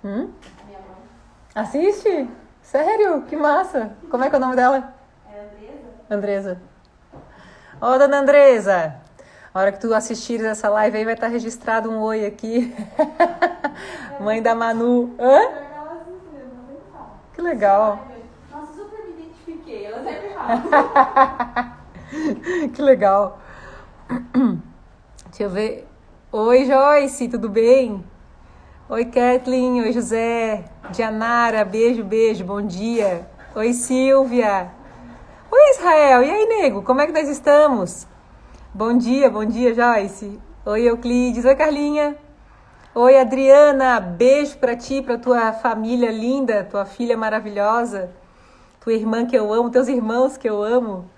A minha mãe. Assiste? Sério? Que massa! Como é que é o nome dela? É Andresa? Andresa. Ô, dona Andresa! A hora que tu assistires essa live aí vai estar registrado um oi aqui. Mãe da Manu. Hã? Ela assiste mesmo, ela sempre fala. Que legal. Nossa, super me identifiquei. Ela sempre fala. Que legal. Deixa eu ver. Oi, Joyce, tudo bem? Oi, Kathleen. Oi, José. Dianara, beijo, beijo. Bom dia. Oi, Silvia. Oi, Israel. E aí, nego? Como é que nós estamos? Bom dia, Joyce. Oi, Euclides. Oi, Carlinha. Oi, Adriana. Beijo pra ti, pra tua família linda, tua filha maravilhosa, tua irmã que eu amo, teus irmãos que eu amo.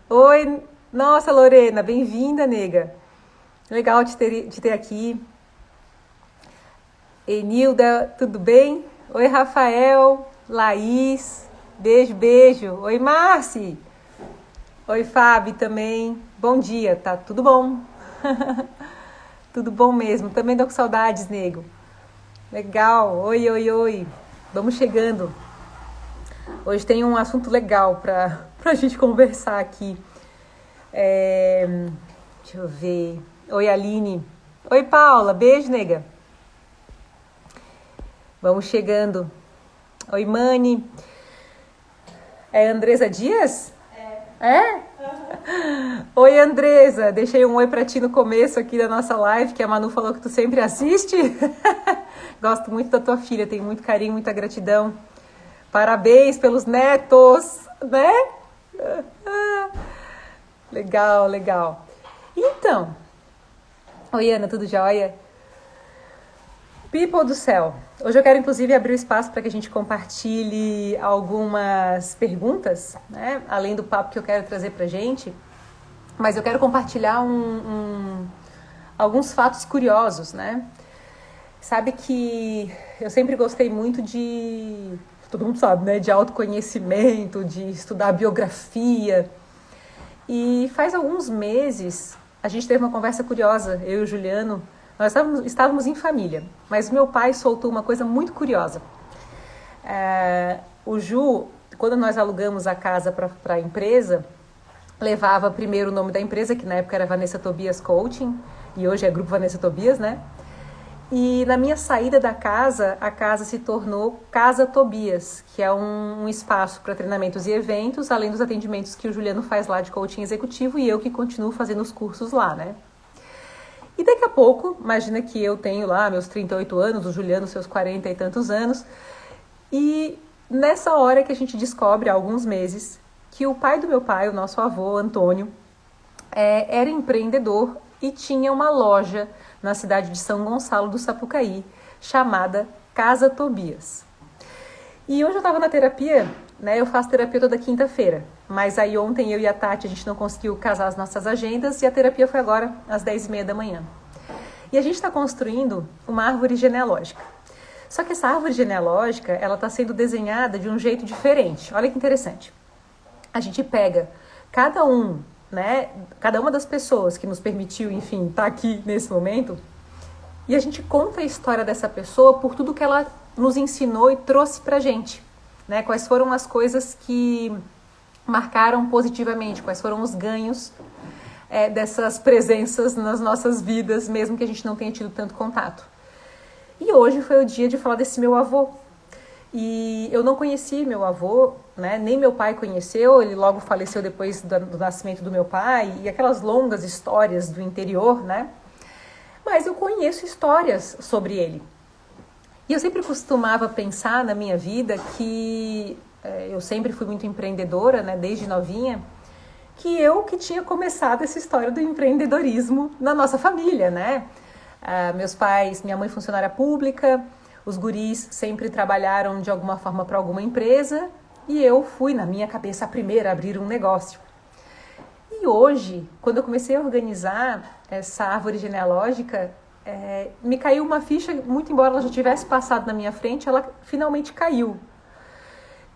Oi, nossa, Lorena, bem-vinda, nega. Legal te ter aqui. Enilda, tudo bem? Oi, Rafael, Laís, beijo, beijo. Oi, Marci. Oi, Fábio também. Bom dia, tá tudo bom? Tudo bom mesmo. Também tô com saudades, nego. Legal. Oi, oi, oi. Vamos chegando. Hoje tem um assunto legal pra gente conversar aqui. Deixa eu ver. Oi, Aline. Oi, Paula. Beijo, nega. Vamos chegando. Oi, Mani. É Andresa Dias? É? Oi, Andresa. Deixei um oi pra ti no começo aqui da nossa live, que a Manu falou que tu sempre assiste. Gosto muito da tua filha, tenho muito carinho, muita gratidão. Parabéns pelos netos, né? Legal, legal. Então, oi, Ana, tudo jóia? People do céu, hoje eu quero inclusive abrir o espaço para que a gente compartilhe algumas perguntas, né? Além do papo que eu quero trazer pra gente, mas eu quero compartilhar alguns fatos curiosos, né? Sabe que eu sempre gostei muito de, todo mundo sabe, né? De autoconhecimento, de estudar biografia. E faz alguns meses a gente teve uma conversa curiosa, eu e o Juliano. Nós estávamos em família, mas meu pai soltou uma coisa muito curiosa. O Ju, quando nós alugamos a casa para a empresa, levava primeiro o nome da empresa, que na época era Vanessa Tobias Coaching, e hoje é Grupo Vanessa Tobias, né? E na minha saída da casa, a casa se tornou Casa Tobias, que é um espaço para treinamentos e eventos, além dos atendimentos que o Juliano faz lá de coaching executivo e eu que continuo fazendo os cursos lá, né? E daqui a pouco, imagina que eu tenho lá meus 38 anos, o Juliano seus 40 e tantos anos, e nessa hora que a gente descobre, há alguns meses, que o pai do meu pai, o nosso avô, Antônio, era empreendedor e tinha uma loja na cidade de São Gonçalo do Sapucaí, chamada Casa Tobias. E hoje eu estava na terapia, né? Eu faço terapia toda quinta-feira, mas aí ontem eu e a Tati, a gente não conseguiu casar as nossas agendas e a terapia foi agora às 10h30 da manhã. E a gente está construindo uma árvore genealógica. Só que essa árvore genealógica, ela está sendo desenhada de um jeito diferente. Olha que interessante. A gente pega cada uma das pessoas que nos permitiu, enfim, estar aqui nesse momento, e a gente conta a história dessa pessoa por tudo que ela nos ensinou e trouxe pra gente, né? Quais foram as coisas que marcaram positivamente, quais foram os ganhos dessas presenças nas nossas vidas, mesmo que a gente não tenha tido tanto contato. E hoje foi o dia de falar desse meu avô. E eu não conheci meu avô, né? Nem meu pai conheceu, ele logo faleceu depois do nascimento do meu pai, e aquelas longas histórias do interior, né? Mas eu conheço histórias sobre ele. E eu sempre costumava pensar na minha vida que eu sempre fui muito empreendedora, né? Desde novinha, que eu que tinha começado essa história do empreendedorismo na nossa família, né? Meus pais, minha mãe funcionária pública, os guris sempre trabalharam de alguma forma para alguma empresa e eu fui, na minha cabeça, a primeira a abrir um negócio. E hoje, quando eu comecei a organizar essa árvore genealógica, me caiu uma ficha, muito embora ela já tivesse passado na minha frente, ela finalmente caiu.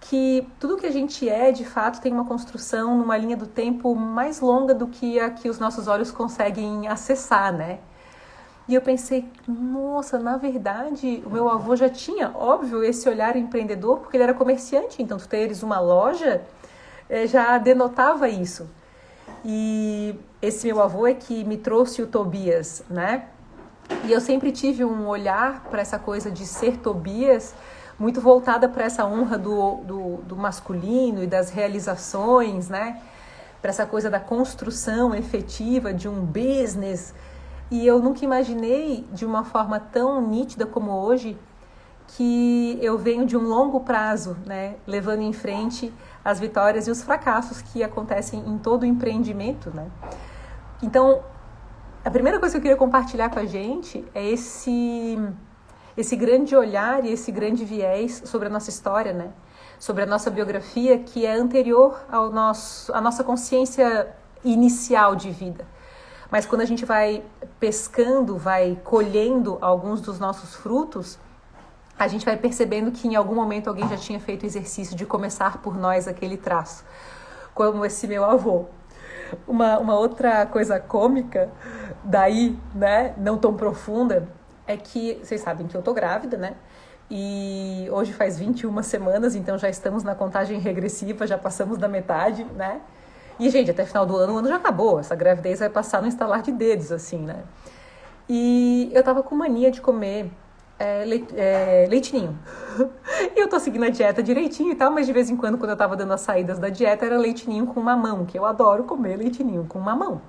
Que tudo que a gente de fato, tem uma construção numa linha do tempo mais longa do que a que os nossos olhos conseguem acessar, né? E eu pensei, nossa, na verdade, o meu avô já tinha, óbvio, esse olhar empreendedor, porque ele era comerciante, então tu teres uma loja já denotava isso. E esse meu avô é que me trouxe o Tobias, né? E eu sempre tive um olhar para essa coisa de ser Tobias, muito voltada para essa honra do masculino e das realizações, né? Para essa coisa da construção efetiva de um business. E eu nunca imaginei de uma forma tão nítida como hoje que eu venho de um longo prazo, né? Levando em frente as vitórias e os fracassos que acontecem em todo o empreendimento, né? Então, a primeira coisa que eu queria compartilhar com a gente é esse grande olhar e esse grande viés sobre a nossa história, né? Sobre a nossa biografia, que é anterior à nossa consciência inicial de vida. Mas quando a gente vai pescando, vai colhendo alguns dos nossos frutos, a gente vai percebendo que em algum momento alguém já tinha feito o exercício de começar por nós aquele traço, como esse meu avô. Uma outra coisa cômica, daí, né, não tão profunda, é que vocês sabem que eu tô grávida, né? E hoje faz 21 semanas, então já estamos na contagem regressiva, já passamos da metade, né? E, gente, até final do ano, o ano já acabou. Essa gravidez vai passar no estalar de dedos, assim, né? E eu tava com mania de comer leitinho. E eu tô seguindo a dieta direitinho e tal, mas de vez em quando eu tava dando as saídas da dieta, era leitinho com mamão, que eu adoro comer leitinho com mamão.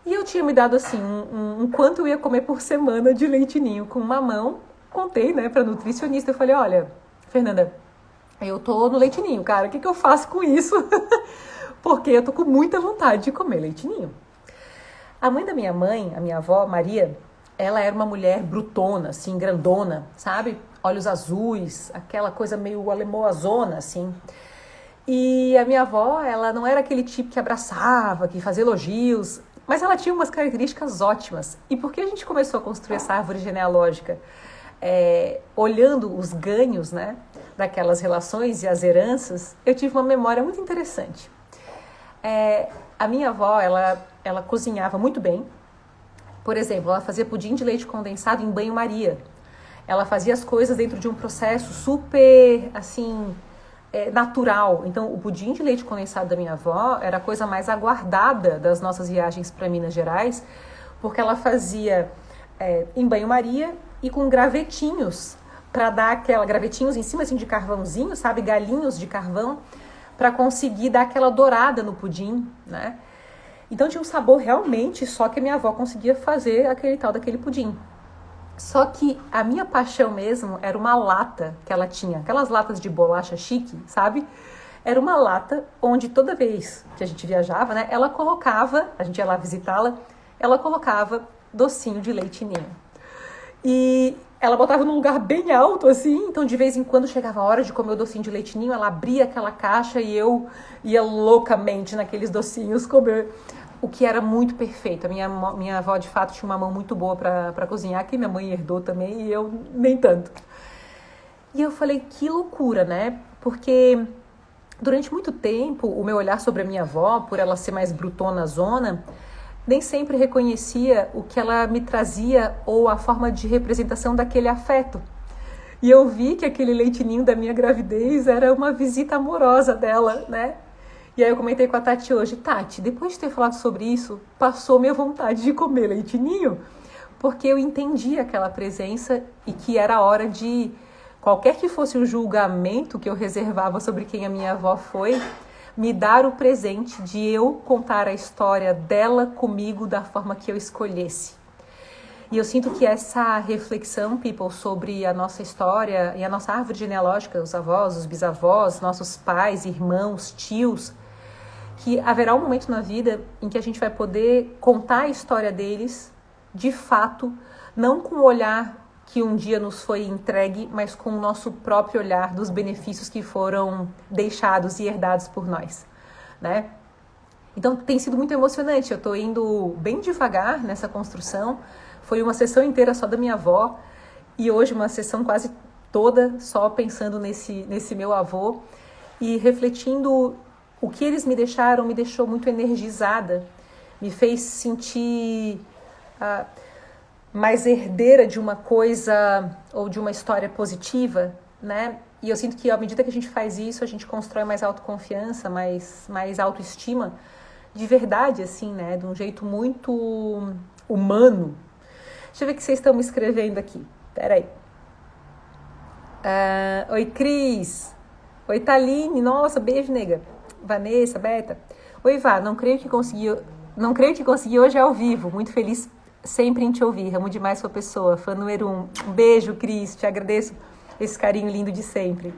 E eu tinha me dado, assim, um quanto eu ia comer por semana de leitinho com mamão. Contei, né, pra nutricionista. Eu falei, olha, Fernanda, eu tô no leitinho, cara, o que eu faço com isso? Porque eu tô com muita vontade de comer leitinho. A mãe da minha mãe, a minha avó, Maria, ela era uma mulher brutona, assim, grandona, sabe? Olhos azuis, aquela coisa meio alemoazona, assim. E a minha avó, ela não era aquele tipo que abraçava, que fazia elogios, mas ela tinha umas características ótimas. E por que a gente começou a construir essa árvore genealógica? Olhando os ganhos, né, daquelas relações e as heranças, eu tive uma memória muito interessante. A minha avó, ela cozinhava muito bem. Por exemplo, ela fazia pudim de leite condensado em banho-maria. Ela fazia as coisas dentro de um processo super, assim, natural. Então, o pudim de leite condensado da minha avó era a coisa mais aguardada das nossas viagens para Minas Gerais, porque ela fazia em banho-maria e com gravetinhos, para dar gravetinhos em cima assim, de carvãozinho, sabe? Galinhos de carvão, para conseguir dar aquela dourada no pudim, né? Então tinha um sabor realmente só que a minha avó conseguia fazer aquele tal daquele pudim. Só que a minha paixão mesmo era uma lata que ela tinha, aquelas latas de bolacha chique, sabe? Era uma lata onde toda vez que a gente viajava, né, ela colocava, a gente ia lá visitá-la, ela colocava docinho de leite ninho. E ela botava num lugar bem alto, assim, então de vez em quando chegava a hora de comer o docinho de leite ninho, ela abria aquela caixa e eu ia loucamente naqueles docinhos comer, o que era muito perfeito. A minha avó, de fato, tinha uma mão muito boa para cozinhar, que minha mãe herdou também e eu nem tanto. E eu falei, que loucura, né? Porque durante muito tempo, o meu olhar sobre a minha avó, por ela ser mais brutona zona, nem sempre reconhecia o que ela me trazia ou a forma de representação daquele afeto. E eu vi que aquele leitinho da minha gravidez era uma visita amorosa dela, né? E aí eu comentei com a Tati hoje, Tati, depois de ter falado sobre isso, passou minha vontade de comer leitinho, porque eu entendi aquela presença e que era hora de, qualquer que fosse o julgamento que eu reservava sobre quem a minha avó foi, me dar o presente de eu contar a história dela comigo da forma que eu escolhesse. E eu sinto que essa reflexão, people, sobre a nossa história e a nossa árvore genealógica, os avós, os bisavós, nossos pais, irmãos, tios, que haverá um momento na vida em que a gente vai poder contar a história deles, de fato, não com o olhar que um dia nos foi entregue, mas com o nosso próprio olhar dos benefícios que foram deixados e herdados por nós, né? Então tem sido muito emocionante, eu estou indo bem devagar nessa construção. Foi uma sessão inteira só da minha avó e hoje uma sessão quase toda só pensando nesse meu avô e refletindo o que eles me deixaram, me deixou muito energizada, me fez sentir mais herdeira de uma coisa ou de uma história positiva, né? E eu sinto que à medida que a gente faz isso, a gente constrói mais autoconfiança, mais autoestima, de verdade, assim, né? De um jeito muito humano. Deixa eu ver o que vocês estão me escrevendo aqui. Peraí. Oi, Cris. Oi, Thaline. Nossa, beijo, nega. Vanessa, Beta. Oi, Vá. Não creio que consegui hoje ao vivo. Muito feliz sempre em te ouvir. Amo demais sua pessoa. Fã número 1. Um beijo, Cris. Te agradeço esse carinho lindo de sempre.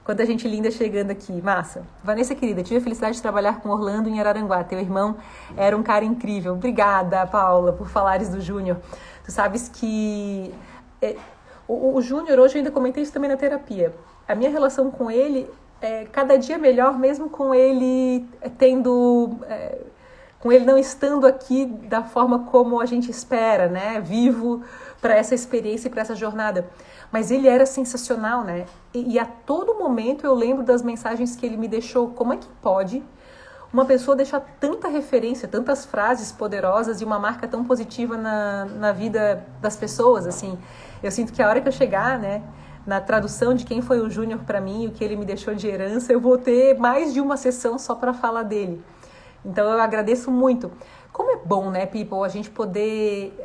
Quanta gente linda chegando aqui. Massa. Vanessa, querida, tive a felicidade de trabalhar com Orlando em Araranguá. Teu irmão era um cara incrível. Obrigada, Paula, por falares do Júnior. Tu sabes que... O Júnior, hoje eu ainda comentei isso também na terapia. A minha relação com ele é cada dia melhor, mesmo com ele com ele não estando aqui da forma como a gente espera, né? Vivo para essa experiência e para essa jornada. Mas ele era sensacional, né? E a todo momento eu lembro das mensagens que ele me deixou. Como é que pode uma pessoa deixar tanta referência, tantas frases poderosas e uma marca tão positiva na vida das pessoas, assim? Eu sinto que a hora que eu chegar, né, na tradução de quem foi o Júnior para mim, o que ele me deixou de herança, eu vou ter mais de uma sessão só para falar dele. Então eu agradeço muito. Como é bom, né, people, a gente poder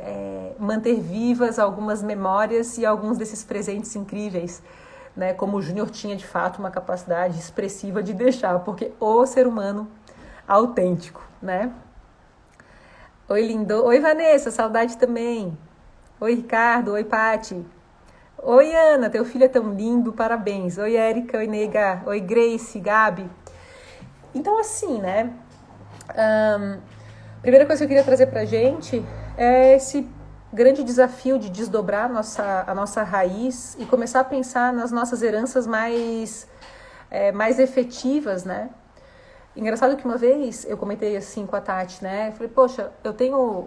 manter vivas algumas memórias e alguns desses presentes incríveis, né? Como o Júnior tinha, de fato, uma capacidade expressiva de deixar, porque o ser humano autêntico, né? Oi, lindo. Oi, Vanessa, saudade também. Oi, Ricardo. Oi, Pati. Oi, Ana, teu filho é tão lindo, parabéns. Oi, Érica. Oi, Nega. Oi, Grace, Gabi. Então, assim, né? Primeira coisa que eu queria trazer pra gente é esse grande desafio de desdobrar a nossa raiz e começar a pensar nas nossas heranças mais efetivas, né? Engraçado que uma vez eu comentei assim com a Tati, né? Eu falei, poxa, eu tenho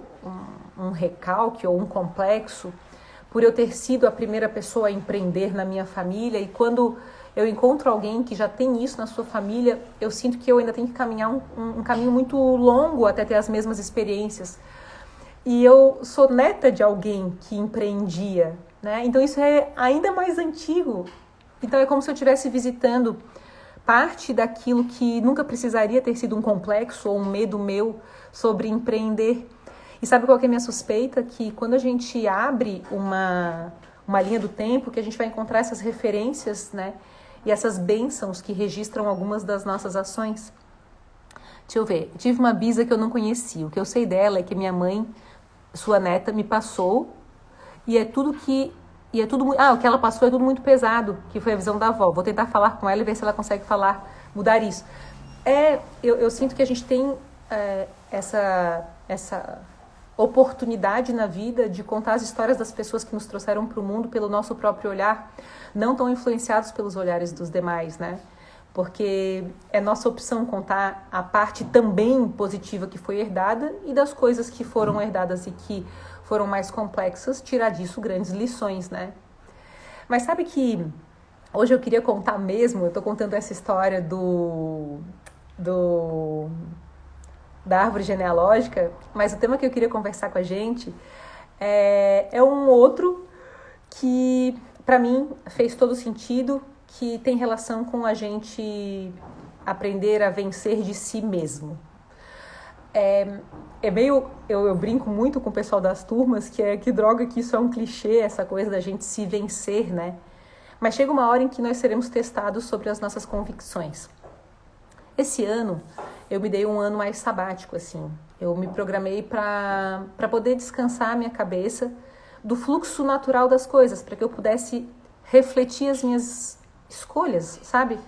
um recalque ou um complexo por eu ter sido a primeira pessoa a empreender na minha família, e quando eu encontro alguém que já tem isso na sua família, eu sinto que eu ainda tenho que caminhar um caminho muito longo até ter as mesmas experiências. E eu sou neta de alguém que empreendia, né? Então isso é ainda mais antigo. Então é como se eu estivesse visitando parte daquilo que nunca precisaria ter sido um complexo ou um medo meu sobre empreender. E sabe qual que é a minha suspeita? Que quando a gente abre uma linha do tempo, que a gente vai encontrar essas referências, né? E essas bênçãos que registram algumas das nossas ações. Deixa eu ver. Eu tive uma bisa que eu não conhecia. O que eu sei dela é que minha mãe, sua neta, me passou, e é tudo que... o que ela passou é tudo muito pesado, que foi a visão da avó. Vou tentar falar com ela e ver se ela consegue mudar isso. Eu sinto que a gente tem essa oportunidade na vida de contar as histórias das pessoas que nos trouxeram para o mundo pelo nosso próprio olhar, não tão influenciados pelos olhares dos demais, né? Porque é nossa opção contar a parte também positiva que foi herdada e das coisas que foram herdadas e que foram mais complexas, tirar disso grandes lições, né? Mas sabe que hoje eu queria contar mesmo, eu tô contando essa história da árvore genealógica, mas o tema que eu queria conversar com a gente é um outro que, para mim, fez todo sentido, que tem relação com a gente aprender a vencer de si mesmo. Eu brinco muito com o pessoal das turmas, que droga que isso é um clichê, essa coisa da gente se vencer, né? Mas chega uma hora em que nós seremos testados sobre as nossas convicções. Esse ano, eu me dei um ano mais sabático, assim. Eu me programei para poder descansar a minha cabeça do fluxo natural das coisas, para que eu pudesse refletir as minhas escolhas, sabe?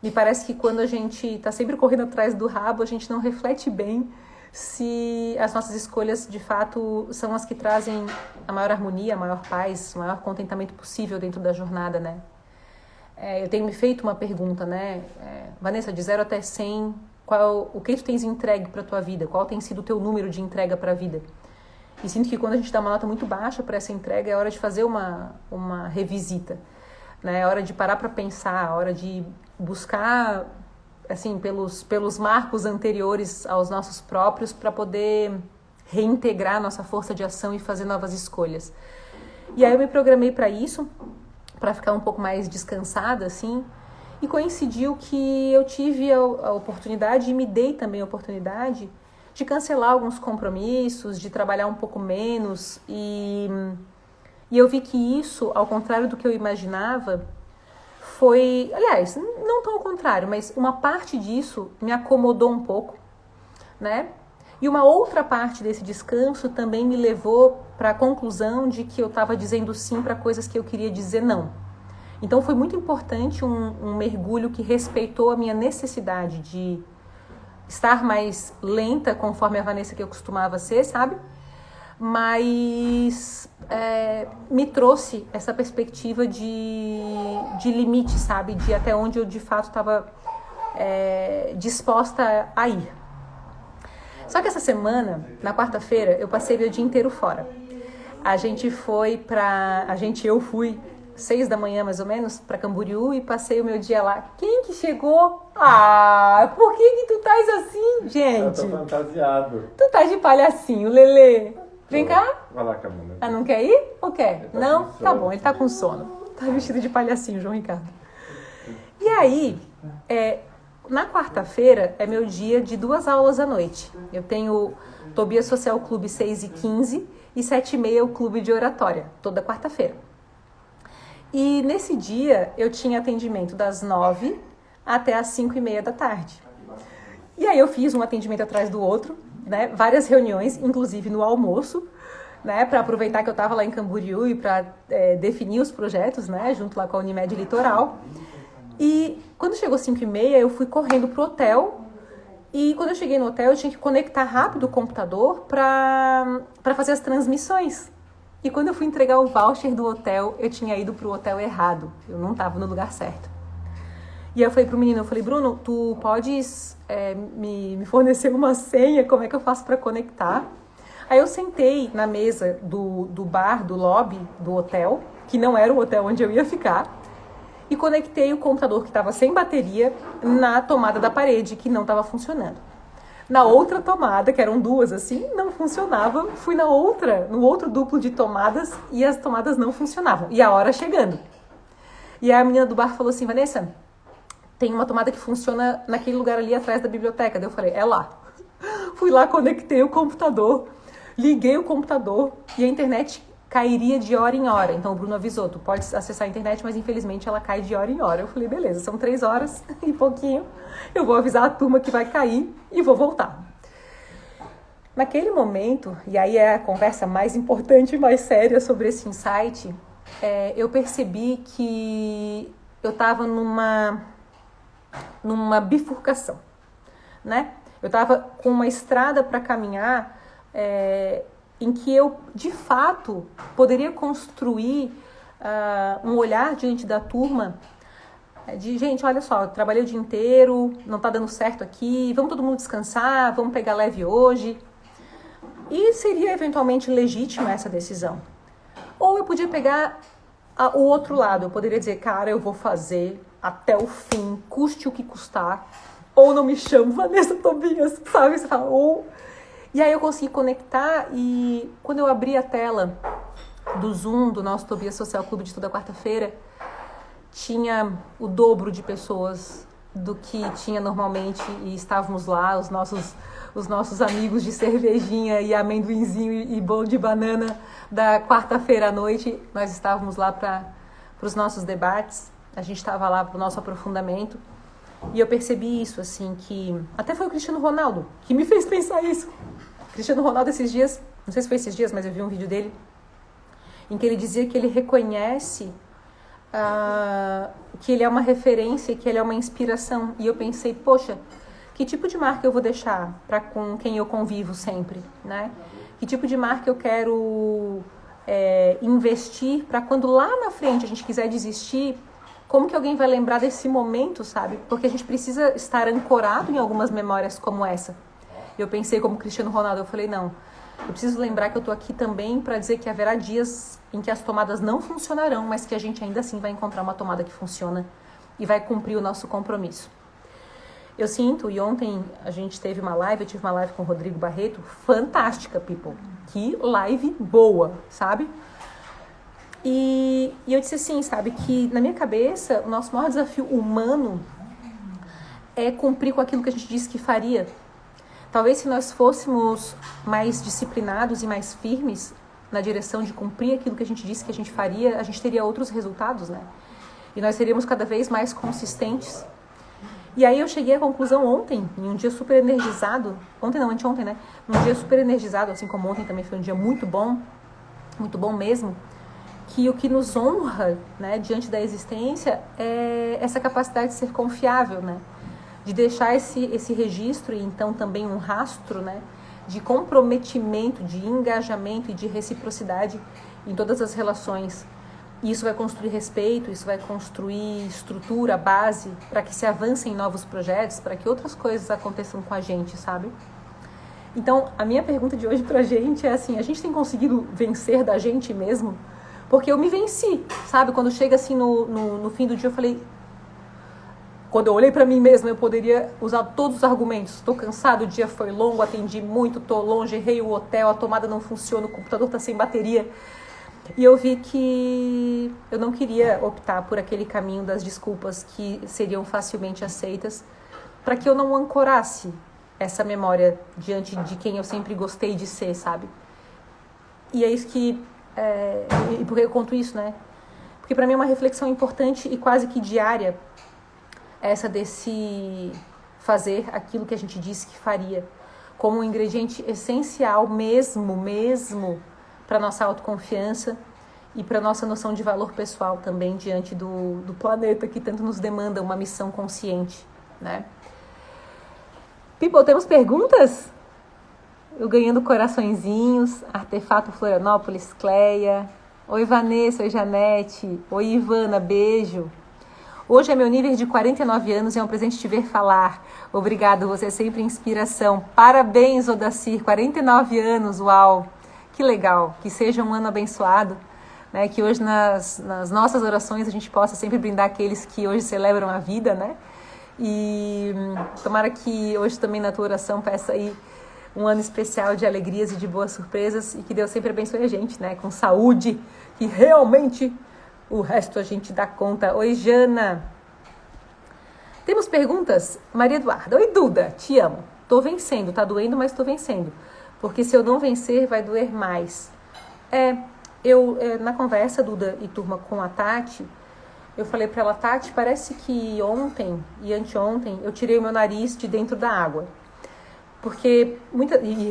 Me parece que quando a gente está sempre correndo atrás do rabo, a gente não reflete bem se as nossas escolhas, de fato, são as que trazem a maior harmonia, a maior paz, o maior contentamento possível dentro da jornada, né? Eu tenho me feito uma pergunta, né? Vanessa, de 0 até 100, o que tu tens entregue para a tua vida? Qual tem sido o teu número de entrega para a vida? E sinto que quando a gente dá uma nota muito baixa para essa entrega, é hora de fazer uma revisita, né? É hora de parar para pensar, é hora de buscar, assim, pelos marcos anteriores aos nossos próprios, para poder reintegrar a nossa força de ação e fazer novas escolhas. E aí eu me programei para isso, para ficar um pouco mais descansada, assim, e coincidiu que eu tive a oportunidade e me dei também a oportunidade de cancelar alguns compromissos, de trabalhar um pouco menos, e eu vi que isso, ao contrário do que eu imaginava, foi, aliás, não tão ao contrário, mas uma parte disso me acomodou um pouco, né? E uma outra parte desse descanso também me levou para a conclusão de que eu estava dizendo sim para coisas que eu queria dizer não. Então foi muito importante um mergulho que respeitou a minha necessidade de estar mais lenta, conforme a Vanessa que eu costumava ser, sabe? Mas me trouxe essa perspectiva de limite, sabe? De até onde eu de fato estava disposta a ir. Só que essa semana, na quarta-feira, eu passei meu dia inteiro fora. Eu fui 6 da manhã mais ou menos para Camboriú e passei o meu dia lá. Quem que chegou? Ah, por que tu estás assim, gente? Eu tô fantasiado. Tu tá de palhacinho, Lelê. Vem cá. Vai lá, Camila. Ah, não quer ir? Ou quer? Tá Não? com sono. Tá bom, ele tá com sono. Tá vestido de palhacinho, João Ricardo. E aí, na quarta-feira é meu dia de 2 aulas à noite. Eu tenho Tobias Social Clube 6h15 e 7h30 o clube de oratória, toda quarta-feira. E nesse dia eu tinha atendimento das 9 até as 5h30 da tarde. E aí eu fiz um atendimento atrás do outro, né? Várias reuniões, inclusive no almoço, né? Para aproveitar que eu estava lá em Camboriú e para definir os projetos, né? Junto lá com a Unimed Litoral. E quando chegou 5h30, eu fui correndo pro hotel. E quando eu cheguei no hotel, eu tinha que conectar rápido o computador para fazer as transmissões. E quando eu fui entregar o voucher do hotel, eu tinha ido pro hotel errado. Eu não estava no lugar certo. E aí eu falei pro menino, Bruno, tu podes me fornecer uma senha? Como é que eu faço para conectar? Aí eu sentei na mesa do bar, do lobby do hotel, que não era o hotel onde eu ia ficar, e conectei o computador que estava sem bateria na tomada da parede, que não estava funcionando. Na outra tomada, que eram 2 assim, não funcionava. Fui no outro duplo de tomadas e as tomadas não funcionavam. E a hora chegando. E aí a menina do bar falou assim, Vanessa, tem uma tomada que funciona naquele lugar ali atrás da biblioteca. Daí eu falei, é lá. Fui lá, conectei o computador, liguei o computador e a internet cairia de hora em hora. Então o Bruno avisou, tu pode acessar a internet, mas infelizmente ela cai de hora em hora. Eu falei, beleza, são 3 horas e pouquinho. Eu vou avisar a turma que vai cair e vou voltar. Naquele momento, e aí é a conversa mais importante e mais séria sobre esse insight, eu percebi que eu estava numa bifurcação, né? Eu estava com uma estrada para caminhar em que eu, de fato, poderia construir um olhar diante da turma de, gente, olha só, eu trabalhei o dia inteiro, não está dando certo aqui, vamos todo mundo descansar, vamos pegar leve hoje. E seria eventualmente legítima essa decisão. Ou eu podia pegar o outro lado, eu poderia dizer, cara, eu vou fazer até o fim, custe o que custar, ou não me chamo Vanessa Tobias, sabe? Você fala, ou... E aí eu consegui conectar e quando eu abri a tela do Zoom, do nosso Tobias Social Clube de toda quarta-feira, tinha o dobro de pessoas do que tinha normalmente e estávamos lá, os nossos amigos de cervejinha e amendoinzinho e bolo de banana da quarta-feira à noite. Nós estávamos lá para os nossos debates, a gente estava lá para o nosso aprofundamento e eu percebi isso, assim, que até foi o Cristiano Ronaldo que me fez pensar isso. Cristiano Ronaldo esses dias, não sei se foi esses dias, mas eu vi um vídeo dele em que ele dizia que ele reconhece que ele é uma referência, que ele é uma inspiração. E eu pensei, poxa, que tipo de marca eu vou deixar para com quem eu convivo sempre, né? Que tipo de marca eu quero investir para quando lá na frente a gente quiser desistir, como que alguém vai lembrar desse momento, sabe? Porque a gente precisa estar ancorado em algumas memórias como essa. Eu pensei como Cristiano Ronaldo, eu falei, não, eu preciso lembrar que eu estou aqui também para dizer que haverá dias em que as tomadas não funcionarão, mas que a gente ainda assim vai encontrar uma tomada que funciona e vai cumprir o nosso compromisso. Eu sinto, e ontem a gente teve uma live, eu tive uma live com o Rodrigo Barreto, fantástica, people. Que live boa, sabe? E eu disse assim, sabe, que na minha cabeça, o nosso maior desafio humano é cumprir com aquilo que a gente disse que faria. Talvez se nós fôssemos mais disciplinados e mais firmes na direção de cumprir aquilo que a gente disse que a gente faria, a gente teria outros resultados, né? E nós seríamos cada vez mais consistentes. E aí eu cheguei à conclusão ontem, em um dia super energizado, anteontem, né? Num dia super energizado, assim como ontem também foi um dia muito bom mesmo, que o que nos honra, né, diante da existência é essa capacidade de ser confiável, né? De deixar esse registro e então também um rastro, né, de comprometimento, de engajamento e de reciprocidade em todas as relações. E isso vai construir respeito, isso vai construir estrutura, base, para que se avance em novos projetos, para que outras coisas aconteçam com a gente, sabe? Então, a minha pergunta de hoje pra gente é assim, a gente tem conseguido vencer da gente mesmo? Porque eu me venci, sabe? Quando chega assim no fim do dia, eu falei... Quando eu olhei pra mim mesma, eu poderia usar todos os argumentos. Estou cansado, o dia foi longo, atendi muito, estou longe, errei o hotel, a tomada não funciona, o computador está sem bateria. E eu vi que eu não queria optar por aquele caminho das desculpas que seriam facilmente aceitas, para que eu não ancorasse essa memória diante de quem eu sempre gostei de ser, sabe? E é isso que... e por que eu conto isso, né? Porque para mim é uma reflexão importante e quase que diária, essa desse fazer aquilo que a gente disse que faria, como um ingrediente essencial mesmo, para nossa autoconfiança e para nossa noção de valor pessoal também diante do planeta que tanto nos demanda uma missão consciente, né? People, temos perguntas? Eu ganhando coraçõezinhos, Artefato Florianópolis, Cleia. Oi, Vanessa, oi, Janete. Oi, Ivana, beijo. Hoje é meu nível de 49 anos e é um presente te ver falar. Obrigado, você é sempre inspiração. Parabéns, Odacir, 49 anos, uau. Que legal, que seja um ano abençoado, né? Que hoje nas nossas orações a gente possa sempre brindar aqueles que hoje celebram a vida, né? E tomara que hoje também na tua oração peça aí um ano especial de alegrias e de boas surpresas e que Deus sempre abençoe a gente, né? Com saúde, que realmente o resto a gente dá conta. Oi, Jana. Temos perguntas? Maria Eduarda. Oi, Duda, te amo. Tô vencendo, tá doendo, mas tô vencendo. Porque se eu não vencer, vai doer mais. Na conversa, Duda e turma, com a Tati, eu falei pra ela, Tati, parece que ontem e anteontem eu tirei o meu nariz de dentro da água. Porque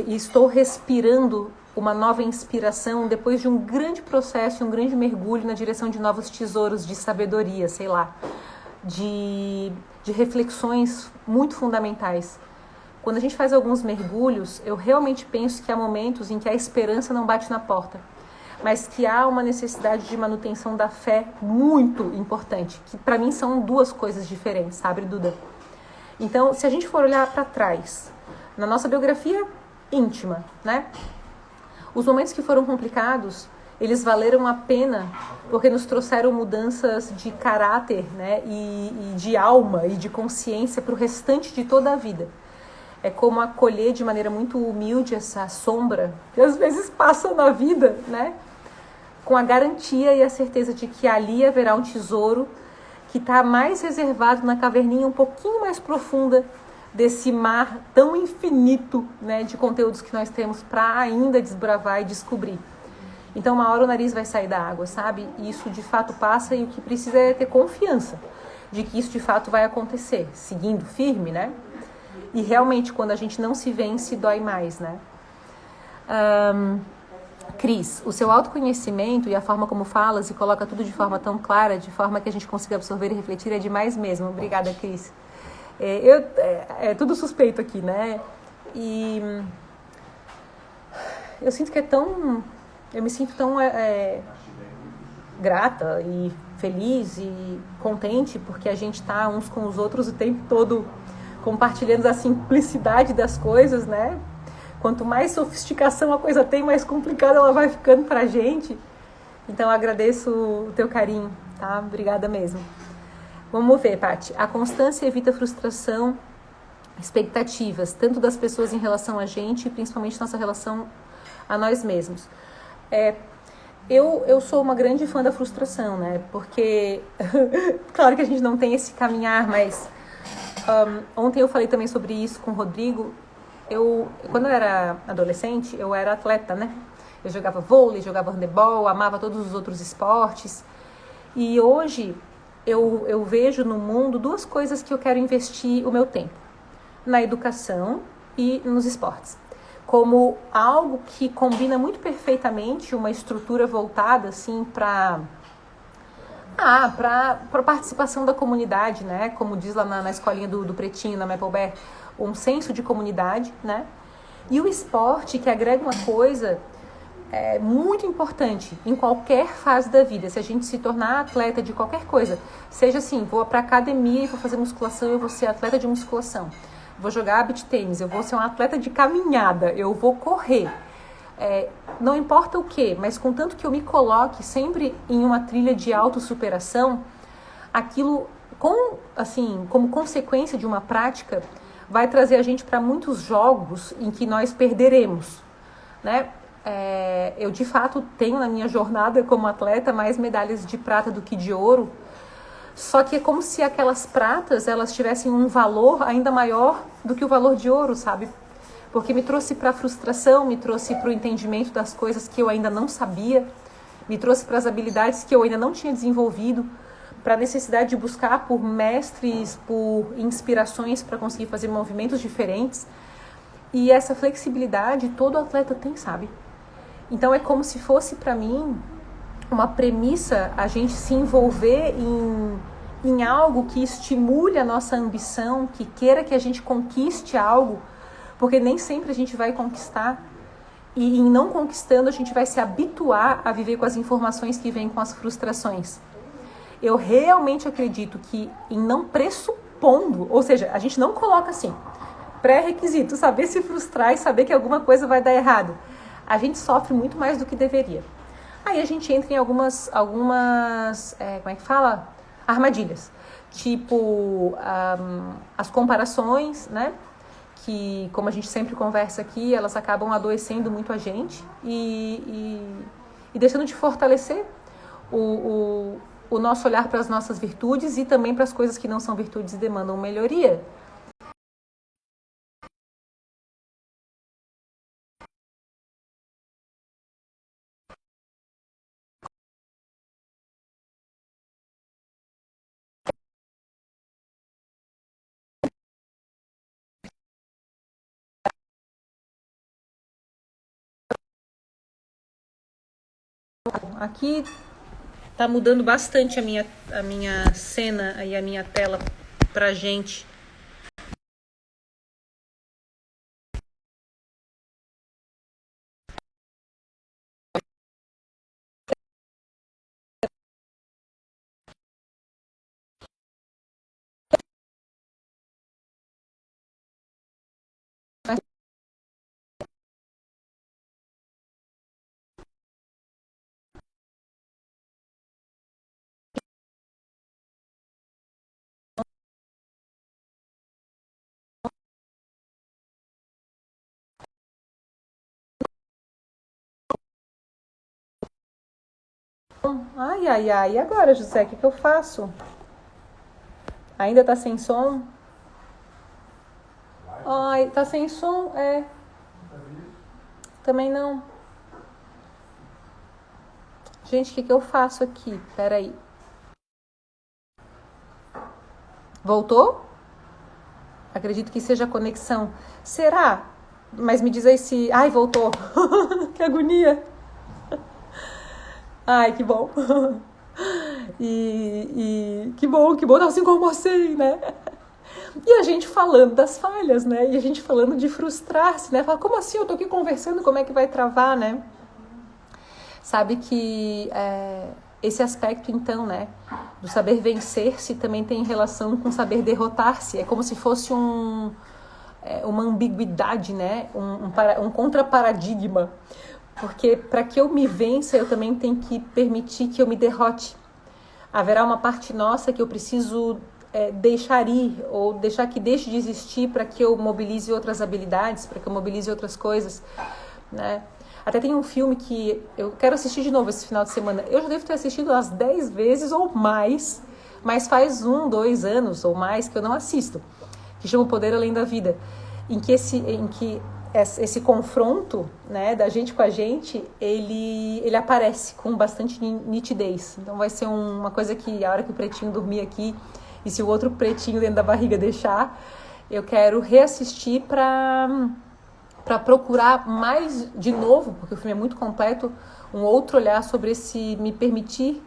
estou respirando uma nova inspiração depois de um grande processo, um grande mergulho na direção de novos tesouros de sabedoria, sei lá, de reflexões muito fundamentais. Quando a gente faz alguns mergulhos, eu realmente penso que há momentos em que a esperança não bate na porta, mas que há uma necessidade de manutenção da fé muito importante, que para mim são duas coisas diferentes, sabe, Duda? Então, se a gente for olhar para trás, na nossa biografia íntima, né? Os momentos que foram complicados, eles valeram a pena porque nos trouxeram mudanças de caráter, né? E de alma e de consciência para o restante de toda a vida. É como acolher de maneira muito humilde essa sombra que às vezes passa na vida, né? Com a garantia e a certeza de que ali haverá um tesouro que está mais reservado na caverninha um pouquinho mais profunda desse mar tão infinito, né, de conteúdos que nós temos para ainda desbravar e descobrir. Então, uma hora o nariz vai sair da água, sabe? E isso de fato passa e o que precisa é ter confiança de que isso de fato vai acontecer, seguindo firme, né? E realmente, quando a gente não se vence, dói mais, né? Cris, o seu autoconhecimento e a forma como falas e coloca tudo de forma tão clara, de forma que a gente consiga absorver e refletir, é demais mesmo. Obrigada, Cris. É tudo suspeito aqui, né? E eu sinto que eu me sinto tão grata e feliz e contente porque a gente tá uns com os outros o tempo todo compartilhando a simplicidade das coisas, né? Quanto mais sofisticação a coisa tem, mais complicada ela vai ficando pra gente. Então eu agradeço o teu carinho, tá? Obrigada mesmo. Vamos ver, Paty. A constância evita a frustração expectativas, tanto das pessoas em relação a gente e principalmente nossa relação a nós mesmos. Eu sou uma grande fã da frustração, né? Porque, claro que a gente não tem esse caminhar, mas ontem eu falei também sobre isso com o Rodrigo. Quando eu era adolescente, eu era atleta, né? Eu jogava vôlei, jogava handebol, amava todos os outros esportes. E hoje eu vejo no mundo duas coisas que eu quero investir o meu tempo. Na educação e nos esportes. Como algo que combina muito perfeitamente uma estrutura voltada assim para participação da comunidade, né? Como diz lá na escolinha do Pretinho, na Maple, um senso de comunidade, né? E o esporte que agrega uma coisa muito importante em qualquer fase da vida. Se a gente se tornar atleta de qualquer coisa, seja assim, vou para academia e vou fazer musculação, eu vou ser atleta de musculação. Vou jogar beach tênis, eu vou ser um atleta de caminhada, eu vou correr. Não importa o que, mas contanto que eu me coloque sempre em uma trilha de autossuperação, aquilo, como consequência de uma prática, vai trazer a gente para muitos jogos em que nós perderemos, né? Eu, de fato, tenho na minha jornada como atleta mais medalhas de prata do que de ouro, só que é como se aquelas pratas, elas tivessem um valor ainda maior do que o valor de ouro, sabe? Porque me trouxe para a frustração, me trouxe para o entendimento das coisas que eu ainda não sabia, me trouxe para as habilidades que eu ainda não tinha desenvolvido, para a necessidade de buscar por mestres, por inspirações para conseguir fazer movimentos diferentes. E essa flexibilidade todo atleta tem, sabe? Então é como se fosse para mim uma premissa a gente se envolver em algo que estimule a nossa ambição, que queira que a gente conquiste algo, porque nem sempre a gente vai conquistar. E em não conquistando, a gente vai se habituar a viver com as informações que vêm com as frustrações. Eu realmente acredito que em não pressupondo, ou seja, a gente não coloca assim, pré-requisito, saber se frustrar e saber que alguma coisa vai dar errado. A gente sofre muito mais do que deveria. Aí a gente entra em algumas como é que fala? Armadilhas. Tipo, as comparações, né? Que, como a gente sempre conversa aqui, elas acabam adoecendo muito a gente e deixando de fortalecer o nosso olhar para as nossas virtudes e também para as coisas que não são virtudes e demandam melhoria. Aqui tá mudando bastante a minha cena e a minha tela pra gente. Ai, ai, ai. E agora, José, o que eu faço? Ainda tá sem som? Ai, tá sem som? Também não. Gente, o que eu faço aqui? Peraí. Voltou? Acredito que seja a conexão. Será? Mas me diz aí se... Ai, voltou. Que agonia. Ai, que bom. E que bom, assim como você, né? E a gente falando das falhas, né? E a gente falando de frustrar-se, né? Fala, como assim? Eu tô aqui conversando, como é que vai travar, né? Sabe que esse aspecto, então, né? Do saber vencer-se também tem relação com saber derrotar-se. É como se fosse uma ambiguidade, né? Um contraparadigma. Porque para que eu me vença, eu também tenho que permitir que eu me derrote. Haverá uma parte nossa que eu preciso deixar ir, ou deixar que deixe de existir para que eu mobilize outras habilidades, para que eu mobilize outras coisas, né? Até tem um filme que eu quero assistir de novo esse final de semana. Eu já devo ter assistido umas 10 vezes ou mais, mas faz 1, 2 anos ou mais que eu não assisto, que chama O Poder Além da Vida, em que esse confronto, né, da gente com a gente, ele aparece com bastante nitidez. Então vai ser uma coisa que a hora que o pretinho dormir aqui, e se o outro pretinho dentro da barriga deixar, eu quero reassistir para procurar mais de novo, porque o filme é muito completo, um outro olhar sobre esse me permitir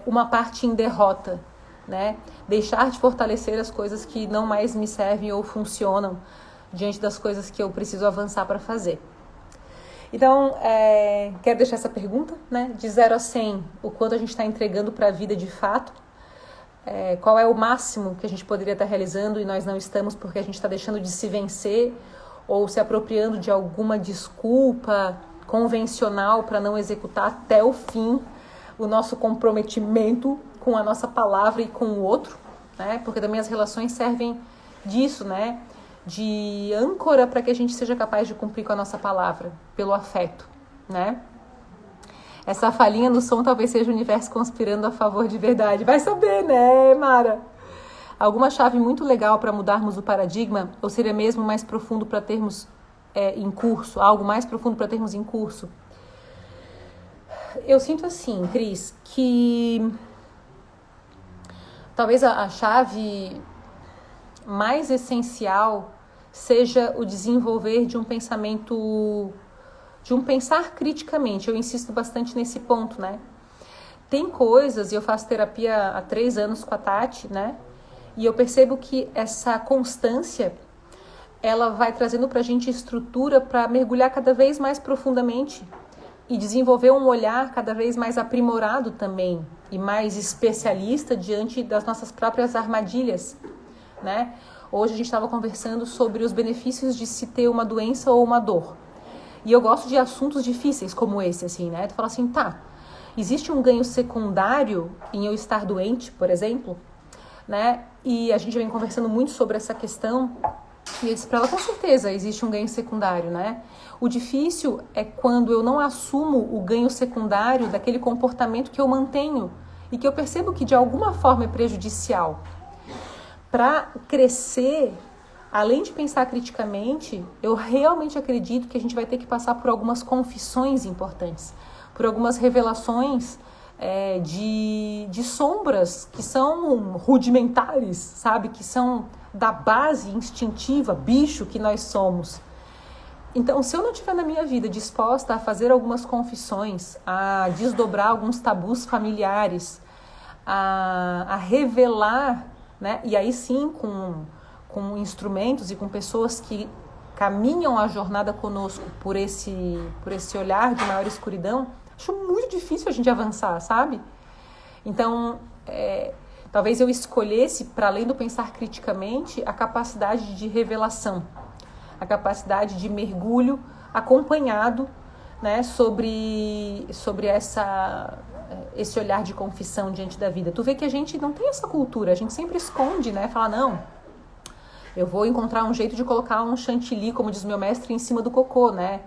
uma parte em derrota, né? Deixar de fortalecer as coisas que não mais me servem ou funcionam diante das coisas que eu preciso avançar para fazer. Então, quero deixar essa pergunta, né? De 0 a 100, o quanto a gente está entregando para a vida de fato, qual é o máximo que a gente poderia estar realizando e nós não estamos porque a gente está deixando de se vencer ou se apropriando de alguma desculpa convencional para não executar até o fim o nosso comprometimento com a nossa palavra e com o outro, né? Porque também as relações servem disso, né? De âncora para que a gente seja capaz de cumprir com a nossa palavra, pelo afeto, né? Essa falhinha no som talvez seja o universo conspirando a favor de verdade. Vai saber, né, Mara? Alguma chave muito legal para mudarmos o paradigma? Ou seria mesmo mais profundo para termos em curso? Algo mais profundo para termos em curso? Eu sinto assim, Cris, que talvez a chave mais essencial seja o desenvolver de um pensamento, de um pensar criticamente. Eu insisto bastante nesse ponto, né? Tem coisas, e eu faço terapia há 3 anos com a Tati, né? E eu percebo que essa constância, ela vai trazendo pra gente estrutura para mergulhar cada vez mais profundamente e desenvolver um olhar cada vez mais aprimorado também e mais especialista diante das nossas próprias armadilhas, né? Hoje a gente estava conversando sobre os benefícios de se ter uma doença ou uma dor. E eu gosto de assuntos difíceis como esse, assim, né? Tu fala assim, tá, existe um ganho secundário em eu estar doente, por exemplo, né? E a gente vem conversando muito sobre essa questão. E eu disse para ela, com certeza, existe um ganho secundário, né? O difícil é quando eu não assumo o ganho secundário daquele comportamento que eu mantenho e que eu percebo que de alguma forma é prejudicial. Para crescer, além de pensar criticamente, eu realmente acredito que a gente vai ter que passar por algumas confissões importantes, por algumas revelações de sombras que são rudimentares, sabe? Que são da base instintiva, bicho que nós somos. Então, se eu não estiver na minha vida disposta a fazer algumas confissões, a desdobrar alguns tabus familiares, a revelar, né? E aí sim com instrumentos e com pessoas que caminham a jornada conosco por esse olhar de maior escuridão, acho muito difícil a gente avançar, sabe? Então, talvez eu escolhesse, para além do pensar criticamente, a capacidade de revelação, a capacidade de mergulho acompanhado, né, sobre esse olhar de confissão diante da vida. Tu vê que a gente não tem essa cultura, a gente sempre esconde, né? Fala, não, eu vou encontrar um jeito de colocar um chantilly, como diz meu mestre, em cima do cocô, né?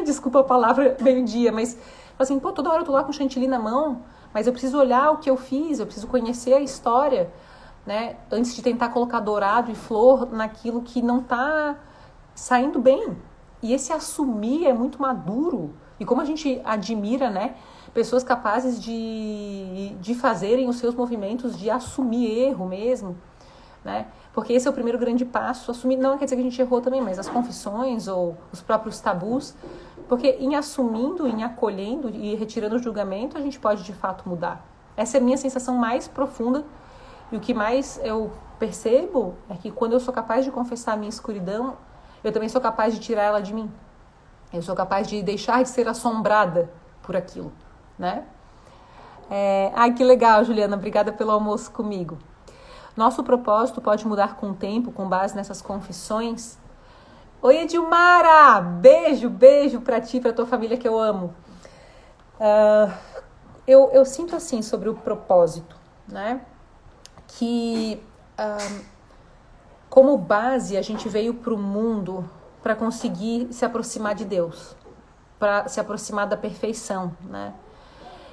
Desculpa a palavra meio-dia, mas assim, pô, toda hora eu tô lá com chantilly na mão, mas eu preciso olhar o que eu fiz, eu preciso conhecer a história, né? Antes de tentar colocar dourado e flor naquilo que não tá saindo bem. E esse assumir é muito maduro. E como a gente admira, né? Pessoas capazes de fazerem os seus movimentos, de assumir erro mesmo, né? Porque esse é o primeiro grande passo. Assumir não quer dizer que a gente errou também, mas as confissões ou os próprios tabus. Porque em assumindo, em acolhendo e retirando o julgamento, a gente pode de fato mudar. Essa é a minha sensação mais profunda. E o que mais eu percebo é que quando eu sou capaz de confessar a minha escuridão, eu também sou capaz de tirar ela de mim. Eu sou capaz de deixar de ser assombrada por aquilo, né? Ai, que legal, Juliana. Obrigada pelo almoço comigo. Nosso propósito pode mudar com o tempo, com base nessas confissões. Oi, Edilmara! Beijo pra ti, pra tua família que eu amo. Eu sinto assim sobre o propósito, né? que, como base, a gente veio para o mundo para conseguir se aproximar de Deus, para se aproximar da perfeição, né?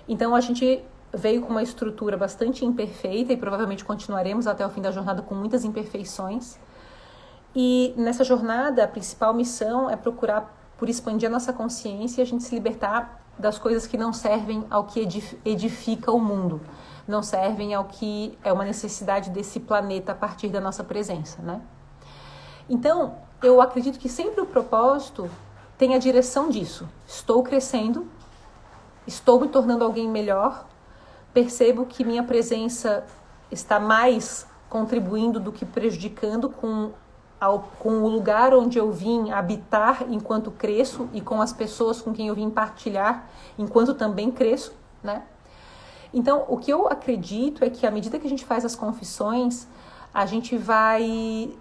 Então, a gente veio com uma estrutura bastante imperfeita e provavelmente continuaremos até o fim da jornada com muitas imperfeições. E nessa jornada, a principal missão é procurar por expandir a nossa consciência e a gente se libertar das coisas que não servem ao que edifica o mundo, não servem ao que é uma necessidade desse planeta a partir da nossa presença, né? Então, eu acredito que sempre o propósito tem a direção disso. Estou crescendo, estou me tornando alguém melhor, percebo que minha presença está mais contribuindo do que prejudicando com o lugar onde eu vim habitar enquanto cresço e com as pessoas com quem eu vim partilhar enquanto também cresço, né? Então, o que eu acredito é que à medida que a gente faz as confissões, a gente vai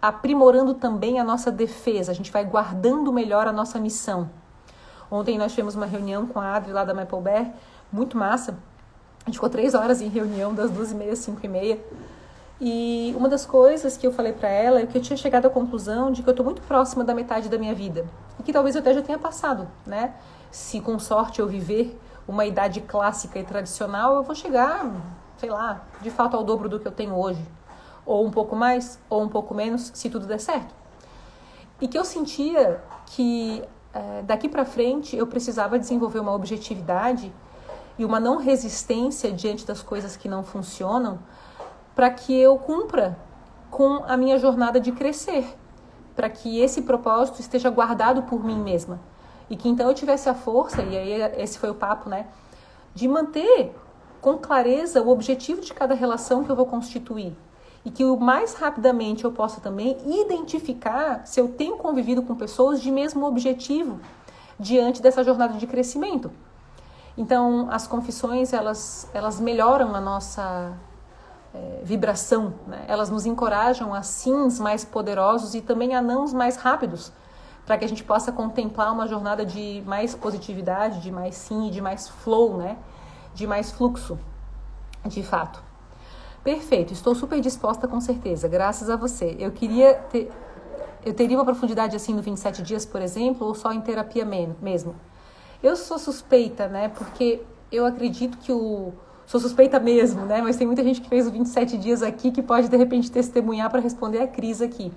aprimorando também a nossa defesa, a gente vai guardando melhor a nossa missão. Ontem nós tivemos uma reunião com a Adri lá da Maple Bear, muito massa. A gente ficou 3 horas em reunião, das 2h30 às 5h30. E uma das coisas que eu falei para ela é que eu tinha chegado à conclusão de que eu estou muito próxima da metade da minha vida. E que talvez eu até já tenha passado, né? Se com sorte eu viver uma idade clássica e tradicional, eu vou chegar, sei lá, de fato ao dobro do que eu tenho hoje. Ou um pouco mais, ou um pouco menos, se tudo der certo. E que eu sentia que daqui para frente eu precisava desenvolver uma objetividade e uma não resistência diante das coisas que não funcionam, para que eu cumpra com a minha jornada de crescer, para que esse propósito esteja guardado por mim mesma. E que então eu tivesse a força, e aí esse foi o papo, né, de manter com clareza o objetivo de cada relação que eu vou constituir. E que o mais rapidamente eu possa também identificar se eu tenho convivido com pessoas de mesmo objetivo diante dessa jornada de crescimento. Então, as confissões, elas melhoram a nossa vibração, né? Elas nos encorajam a sims mais poderosos e também a nãos mais rápidos, para que a gente possa contemplar uma jornada de mais positividade, de mais sim e de mais flow, né? De mais fluxo, de fato. Perfeito, estou super disposta com certeza, graças a você. Eu teria uma profundidade assim no 27 dias, por exemplo, ou só em terapia mesmo? Eu sou suspeita, né? Porque eu acredito que sou suspeita mesmo, né? Mas tem muita gente que fez o 27 dias aqui que pode, de repente, testemunhar para responder a Cris aqui.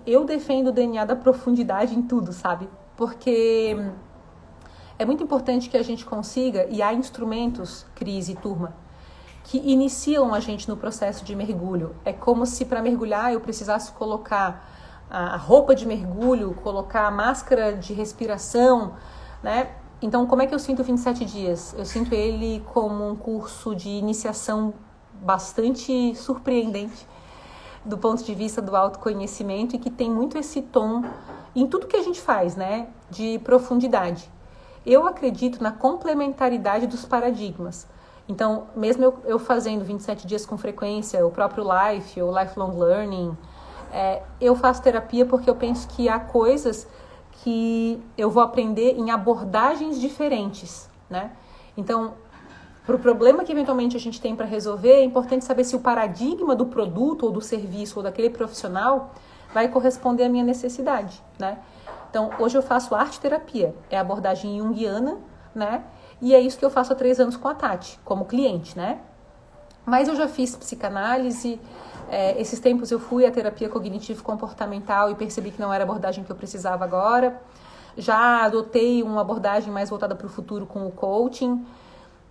Eu defendo o DNA da profundidade em tudo, sabe? Porque é muito importante que a gente consiga, e há instrumentos, Cris e turma, que iniciam a gente no processo de mergulho. É como se para mergulhar eu precisasse colocar a roupa de mergulho, colocar a máscara de respiração, né? Então, como é que eu sinto 27 dias? Eu sinto ele como um curso de iniciação bastante surpreendente do ponto de vista do autoconhecimento e que tem muito esse tom em tudo que a gente faz, né? De profundidade. Eu acredito na complementaridade dos paradigmas. Então, mesmo eu fazendo 27 dias com frequência, o próprio Life, ou Lifelong Learning, eu faço terapia porque eu penso que há coisas que eu vou aprender em abordagens diferentes, né? Então, para o problema que eventualmente a gente tem para resolver, é importante saber se o paradigma do produto ou do serviço ou daquele profissional vai corresponder à minha necessidade, né? Então, hoje eu faço arte-terapia, é a abordagem junguiana, né? E é isso que eu faço há 3 anos com a Tati, como cliente, né? Mas eu já fiz psicanálise, esses tempos eu fui à terapia cognitivo-comportamental e percebi que não era a abordagem que eu precisava agora. Já adotei uma abordagem mais voltada para o futuro com o coaching.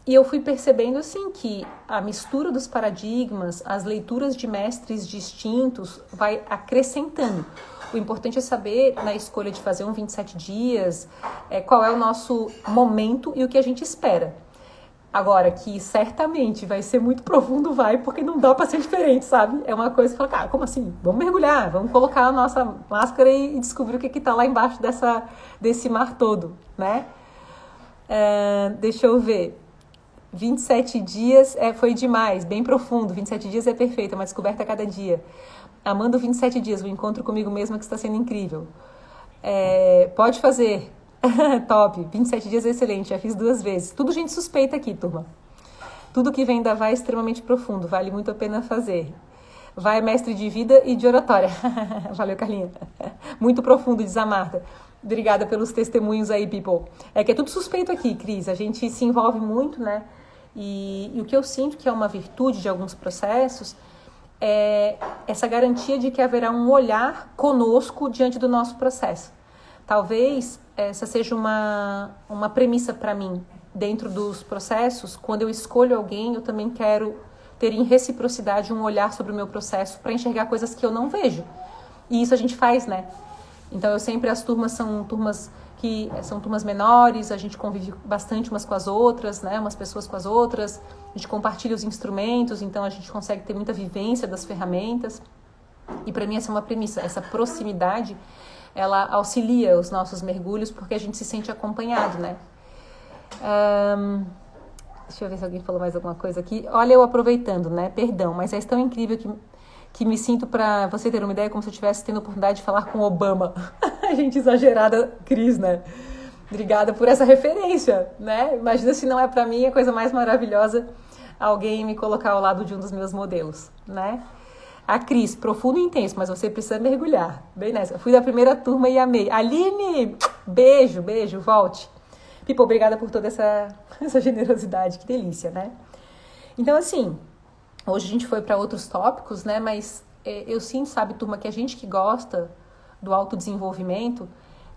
E eu fui percebendo, assim, que a mistura dos paradigmas, as leituras de mestres distintos, vai acrescentando. O importante é saber, na escolha de fazer um 27 dias, qual é o nosso momento e o que a gente espera. Agora, que certamente vai ser muito profundo, porque não dá para ser diferente, sabe? É uma coisa que fala, cara, como assim? Vamos mergulhar, vamos colocar a nossa máscara e descobrir o que está lá embaixo desse mar todo, né? Deixa eu ver. 27 dias foi demais, bem profundo. 27 dias é perfeito, é uma descoberta a cada dia. Amando 27 dias, o encontro comigo mesma que está sendo incrível. Pode fazer. Top, 27 dias é excelente, já fiz 2 vezes. Tudo gente suspeita aqui, turma. Tudo que vem da Vai é extremamente profundo, vale muito a pena fazer. Vai, mestre de vida e de oratória. Valeu, Carlinha. Muito profundo, diz a Marta. Obrigada pelos testemunhos aí, people. É que é tudo suspeito aqui, Cris. A gente se envolve muito, né? E o que eu sinto que é uma virtude de alguns processos é essa garantia de que haverá um olhar conosco diante do nosso processo. Talvez essa seja uma premissa para mim. Dentro dos processos, quando eu escolho alguém, eu também quero ter em reciprocidade um olhar sobre o meu processo para enxergar coisas que eu não vejo. E isso a gente faz, né? Então, as turmas são turmas menores, a gente convive bastante umas com as outras, né? Umas pessoas com as outras, a gente compartilha os instrumentos, então a gente consegue ter muita vivência das ferramentas. E para mim essa é uma premissa, essa proximidade, ela auxilia os nossos mergulhos porque a gente se sente acompanhado, né? Deixa eu ver se alguém falou mais alguma coisa aqui. Olha, eu aproveitando, né? Perdão, mas é tão incrível que me sinto, para você ter uma ideia, como se eu estivesse tendo a oportunidade de falar com Obama. A gente exagerada, Cris, né? Obrigada por essa referência, né? Imagina se não é para mim a coisa mais maravilhosa alguém me colocar ao lado de um dos meus modelos, né? A Cris, profundo e intenso, mas você precisa mergulhar. Bem nessa. Fui da primeira turma e amei. Aline, beijo, volte. Pipo, obrigada por toda essa generosidade, que delícia, né? Então, assim, hoje a gente foi para outros tópicos, né? Mas eu sinto, sabe, turma, que a gente que gosta do autodesenvolvimento,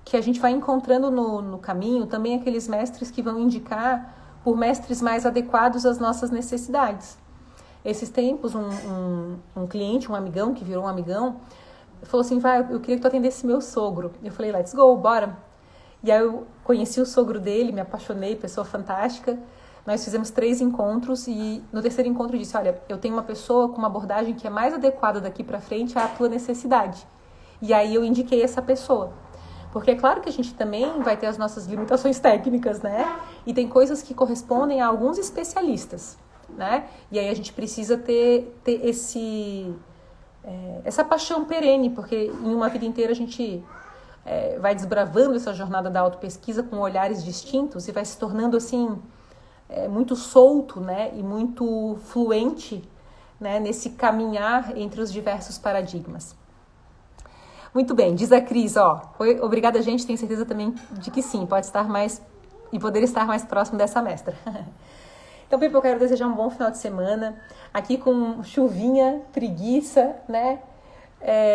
que a gente vai encontrando no caminho também aqueles mestres que vão indicar por mestres mais adequados às nossas necessidades. Esses tempos, um cliente, um amigão, que virou um amigão, falou assim, vai, eu queria que tu atendesse meu sogro. Eu falei, let's go, bora. E aí eu conheci o sogro dele, me apaixonei, pessoa fantástica. Nós fizemos 3 encontros e no terceiro encontro eu disse, olha, eu tenho uma pessoa com uma abordagem que é mais adequada daqui para frente à tua necessidade. E aí eu indiquei essa pessoa. Porque é claro que a gente também vai ter as nossas limitações técnicas, né? E tem coisas que correspondem a alguns especialistas, né? E aí a gente precisa ter essa paixão perene, porque em uma vida inteira a gente vai desbravando essa jornada da autopesquisa com olhares distintos e vai se tornando assim muito solto, né? E muito fluente, né? Nesse caminhar entre os diversos paradigmas. Muito bem, diz a Cris, obrigada, gente, tenho certeza também de que sim, pode estar mais e poder estar mais próximo dessa mestra. Então, Pipo, eu quero desejar um bom final de semana, aqui com chuvinha, preguiça, né?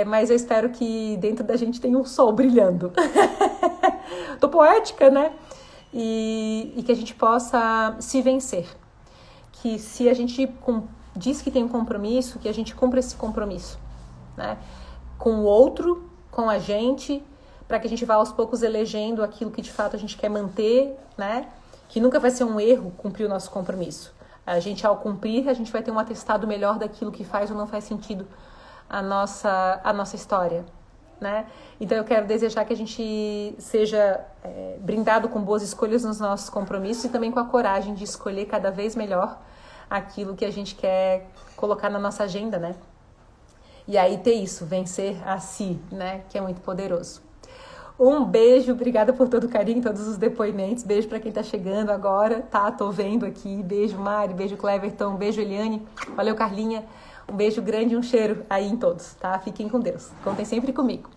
Mas eu espero que dentro da gente tenha um sol brilhando. Tô poética, né? E que a gente possa se vencer. Que se a gente diz que tem um compromisso, que a gente cumpra esse compromisso, né? Com o outro, com a gente, para que a gente vá aos poucos elegendo aquilo que de fato a gente quer manter, né? Que nunca vai ser um erro cumprir o nosso compromisso. A gente, ao cumprir, a gente vai ter um atestado melhor daquilo que faz ou não faz sentido a nossa história, né? Então eu quero desejar que a gente seja brindado com boas escolhas nos nossos compromissos e também com a coragem de escolher cada vez melhor aquilo que a gente quer colocar na nossa agenda, né? E aí ter isso, vencer a si, né? Que é muito poderoso. Um beijo, obrigada por todo o carinho, todos os depoimentos. Beijo para quem tá chegando agora, tá? Tô vendo aqui. Beijo, Mari, beijo, Cleverton, beijo, Eliane. Valeu, Carlinha. Um beijo grande e um cheiro aí em todos, tá? Fiquem com Deus. Contem sempre comigo.